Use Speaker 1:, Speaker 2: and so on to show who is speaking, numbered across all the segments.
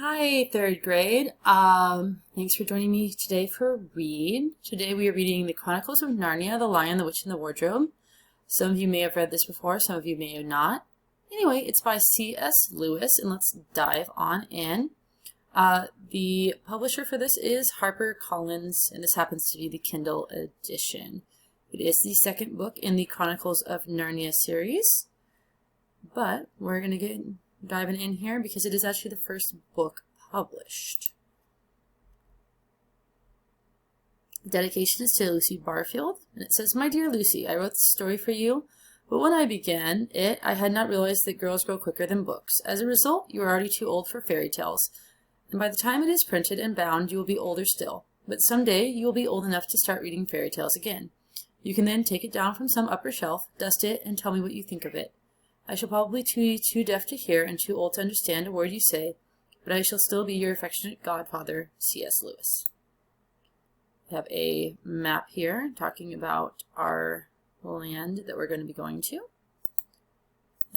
Speaker 1: Hi, third grade. Thanks for joining me today for a read. Today we are reading The Chronicles of Narnia, The Lion, the Witch, and the Wardrobe. Some of you may have read this before, some of you may have not. Anyway, it's by C.S. Lewis, and let's dive on in. The publisher for this is HarperCollins, and this happens to be the Kindle edition. It is the second book in the Chronicles of Narnia series, but we're going to get diving in here because it is actually the first book published. The dedication is to Lucy Barfield, and it says, "My dear Lucy, I wrote this story for you, but when I began it, I had not realized that girls grow quicker than books. As a result, you are already too old for fairy tales, and by the time it is printed and bound, you will be older still. But someday you will be old enough to start reading fairy tales again. You can then take it down from some upper shelf, dust it, and tell me what you think of it. I shall probably be too deaf to hear and too old to understand a word you say, but I shall still be your affectionate godfather, C.S. Lewis." We have a map here talking about our land that we're going to be going to.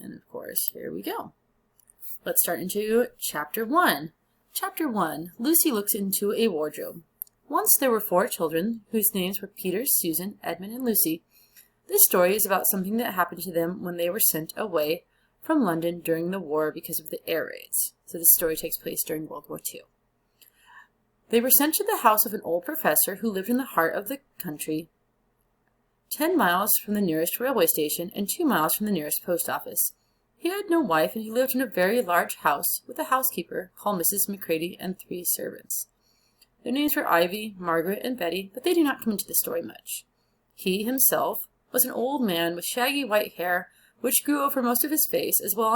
Speaker 1: And of course, here we go. Let's start into Chapter 1. Chapter 1, Lucy looks into a wardrobe. Once there were 4 children, whose names were Peter, Susan, Edmund, and Lucy. This story is about something that happened to them when they were sent away from London during the war because of the air raids. So this story takes place during World War II. They were sent to the house of an old professor who lived in the heart of the country, 10 miles from the nearest railway station and 2 miles from the nearest post office. He had no wife, and he lived in a very large house with a housekeeper called Mrs. Macready and 3 servants. Their names were Ivy, Margaret, and Betty, but they do not come into the story much. He himself was an old man with shaggy white hair, which grew over most of his face as well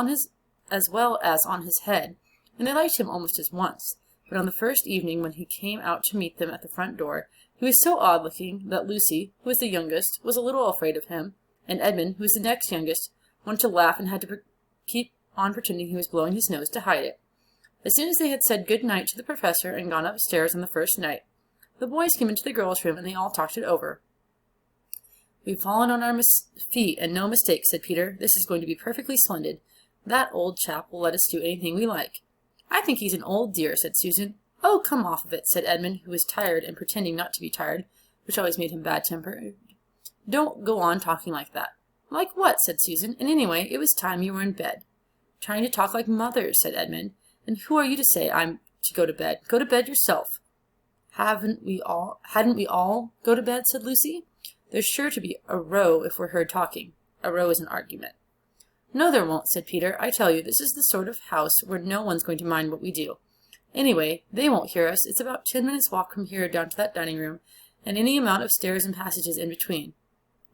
Speaker 1: as on his head, and they liked him almost at once. But on the first evening when he came out to meet them at the front door, he was so odd-looking that Lucy, who was the youngest, was a little afraid of him, and Edmund, who was the next youngest, wanted to laugh and had to keep on pretending he was blowing his nose to hide it. As soon as they had said good night to the professor and gone upstairs on the first night, the boys came into the girls' room and they all talked it over. "We've fallen on our feet, and no mistake," said Peter. "This is going to be perfectly splendid. That old chap will let us do anything we like." "I think he's an old dear," said Susan. "Oh, come off of it," said Edmund, who was tired and pretending not to be tired, which always made him bad-tempered. "Don't go on talking like that." "Like what?" said Susan. "And anyway, it was time you were in bed." "Trying to talk like mothers," said Edmund. "And who are you to say I'm to go to bed? Go to bed yourself." Hadn't we all go to bed?" said Lucy. "There's sure to be a row if we're heard talking." A row is an argument. "No, there won't," said Peter. "I tell you, this is the sort of house where no one's going to mind what we do. Anyway, they won't hear us. It's about 10 minutes' walk from here down to that dining room, and any amount of stairs and passages in between."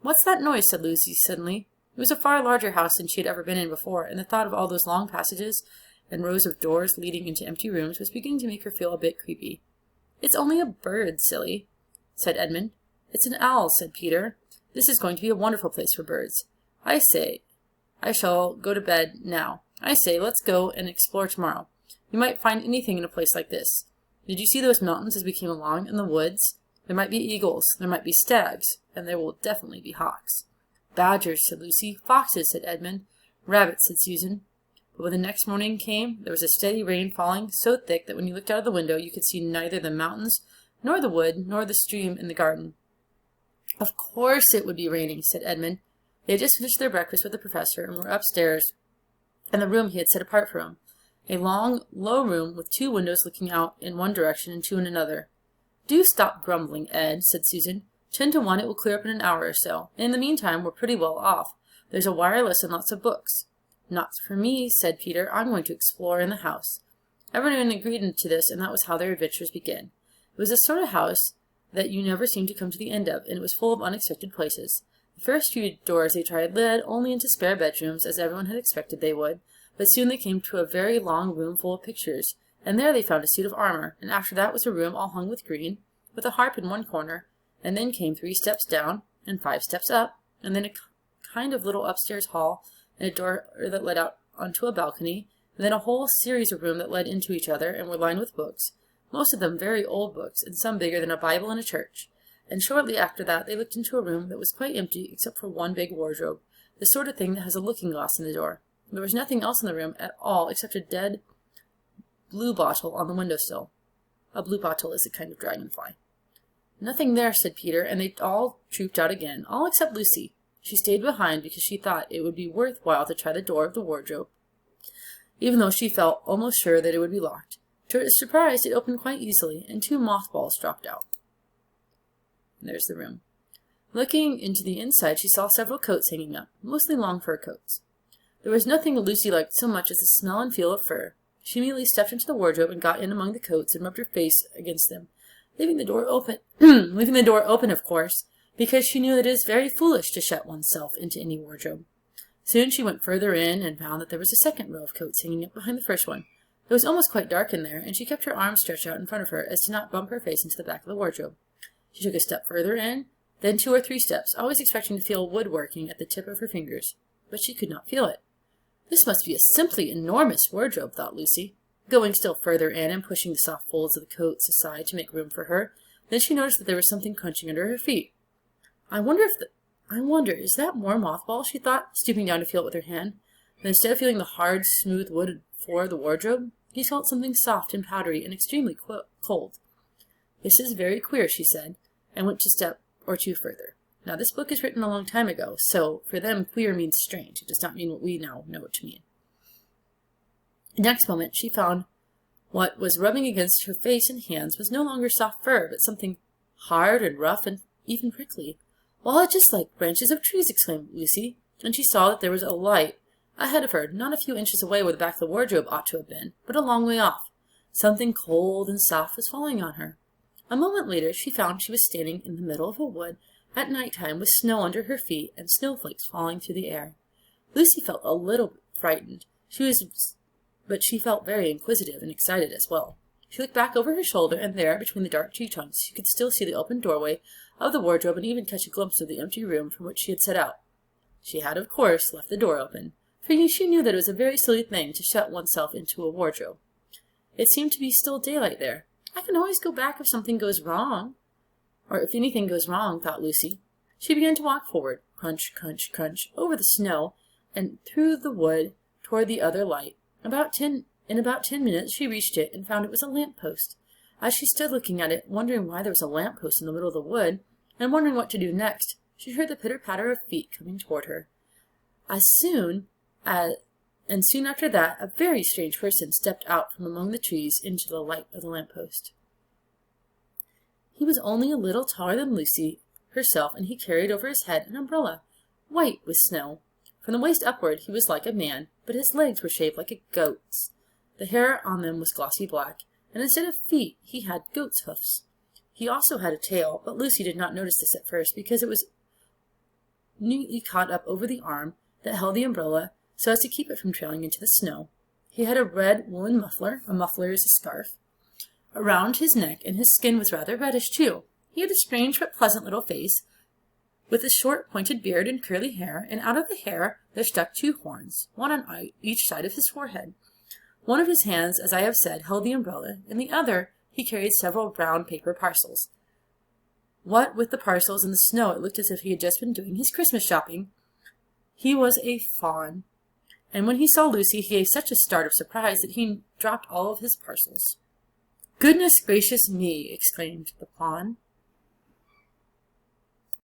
Speaker 1: "What's that noise?" said Lucy suddenly. It was a far larger house than she had ever been in before, and the thought of all those long passages and rows of doors leading into empty rooms was beginning to make her feel a bit creepy. "It's only a bird, silly," said Edmund. "It's an owl," said Peter. "This is going to be a wonderful place for birds. I shall go to bed now. I say, let's go and explore tomorrow. We might find anything in a place like this. Did you see those mountains as we came along, in the woods? There might be eagles, there might be stags, and there will definitely be hawks." "Badgers," said Lucy. "Foxes," said Edmund. "Rabbits," said Susan. But when the next morning came, there was a steady rain falling, so thick that when you looked out of the window you could see neither the mountains, nor the wood, nor the stream in the garden. "Of course it would be raining," said Edmund. They had just finished their breakfast with the professor and were upstairs in the room he had set apart for him, a long, low room with 2 windows looking out in one direction and 2 in another. "Do stop grumbling, Ed," said Susan. 10 to 1 it will clear up in an hour or so, and in the meantime we're pretty well off. There's a wireless and lots of books." "Not for me," said Peter. "I'm going to explore in the house." Everyone agreed to this, and that was how their adventures began. It was the sort of house that you never seemed to come to the end of, and it was full of unexpected places. The first few doors they tried led only into spare bedrooms, as everyone had expected they would, but soon they came to a very long room full of pictures, and there they found a suit of armor, and after that was a room all hung with green, with a harp in one corner, and then came 3 steps down, and 5 steps up, and then a kind of little upstairs hall, and a door that led out onto a balcony, and then a whole series of rooms that led into each other and were lined with books, most of them very old books, and some bigger than a Bible in a church. And shortly after that they looked into a room that was quite empty except for one big wardrobe, the sort of thing that has a looking-glass in the door. There was nothing else in the room at all except a dead blue bottle on the windowsill. A blue bottle is a kind of dragonfly. Nothing there, said Peter, and they all trooped out again, all except Lucy. She stayed behind because she thought it would be worthwhile to try the door of the wardrobe, even though she felt almost sure that it would be locked. To her surprise, it opened quite easily, and 2 mothballs dropped out. And there's the room. Looking into the inside, she saw several coats hanging up, mostly long fur coats. There was nothing Lucy liked so much as the smell and feel of fur. She immediately stepped into the wardrobe and got in among the coats and rubbed her face against them, leaving the door open, of course, because she knew that it is very foolish to shut oneself into any wardrobe. Soon she went further in and found that there was a second row of coats hanging up behind the first one. It was almost quite dark in there, and she kept her arms stretched out in front of her as to not bump her face into the back of the wardrobe. She took a step further in, then 2 or 3 steps, always expecting to feel woodworking at the tip of her fingers, but she could not feel it. This must be a simply enormous wardrobe, thought Lucy. Going still further in and pushing the soft folds of the coats aside to make room for her, then she noticed that there was something crunching under her feet. I wonder, is that more mothballs, she thought, stooping down to feel it with her hand. And instead of feeling the hard, smooth wood floor of the wardrobe, he felt something soft and powdery and extremely cold. This is very queer, she said, and went a step or 2 further. Now, this book is written a long time ago, so for them, queer means strange. It does not mean what we now know it to mean. The next moment, she found what was rubbing against her face and hands was no longer soft fur, but something hard and rough and even prickly. "Well, it's just like branches of trees," exclaimed Lucy, and she saw that there was a light ahead of her, not a few inches away where the back of the wardrobe ought to have been, but a long way off. Something cold and soft was falling on her. A moment later, she found she was standing in the middle of a wood at night time with snow under her feet and snowflakes falling through the air. Lucy felt a little frightened, but she felt very inquisitive and excited as well. She looked back over her shoulder, and there, between the dark tree trunks, she could still see the open doorway of the wardrobe and even catch a glimpse of the empty room from which she had set out. She had, of course, left the door open, for she knew that it was a very silly thing to shut oneself into a wardrobe. It seemed to be still daylight there. I can always go back if something goes wrong. Or if anything goes wrong, thought Lucy. She began to walk forward, crunch, crunch, crunch, over the snow, and through the wood toward the other light. In about 10 minutes she reached it and found it was a lamp-post. As she stood looking at it, wondering why there was a lamp-post in the middle of the wood, and wondering what to do next, she heard the pitter-patter of feet coming toward her. Soon after that, a very strange person stepped out from among the trees into the light of the lamp-post. He was only a little taller than Lucy herself, and he carried over his head an umbrella, white with snow. From the waist upward he was like a man, but his legs were shaped like a goat's. The hair on them was glossy black, and instead of feet he had goat's hoofs. He also had a tail, but Lucy did not notice this at first, because it was neatly caught up over the arm that held the umbrella so as to keep it from trailing into the snow. He had a red woolen muffler — a muffler is a scarf — around his neck, and his skin was rather reddish too. He had a strange but pleasant little face, with a short pointed beard and curly hair, and out of the hair there stuck 2 horns, one on each side of his forehead. One of his hands, as I have said, held the umbrella, and the other he carried several brown paper parcels. What with the parcels and the snow, it looked as if he had just been doing his Christmas shopping. He was a fawn, and when he saw Lucy he gave such a start of surprise that he dropped all of his parcels. "Goodness gracious me!" exclaimed the fawn.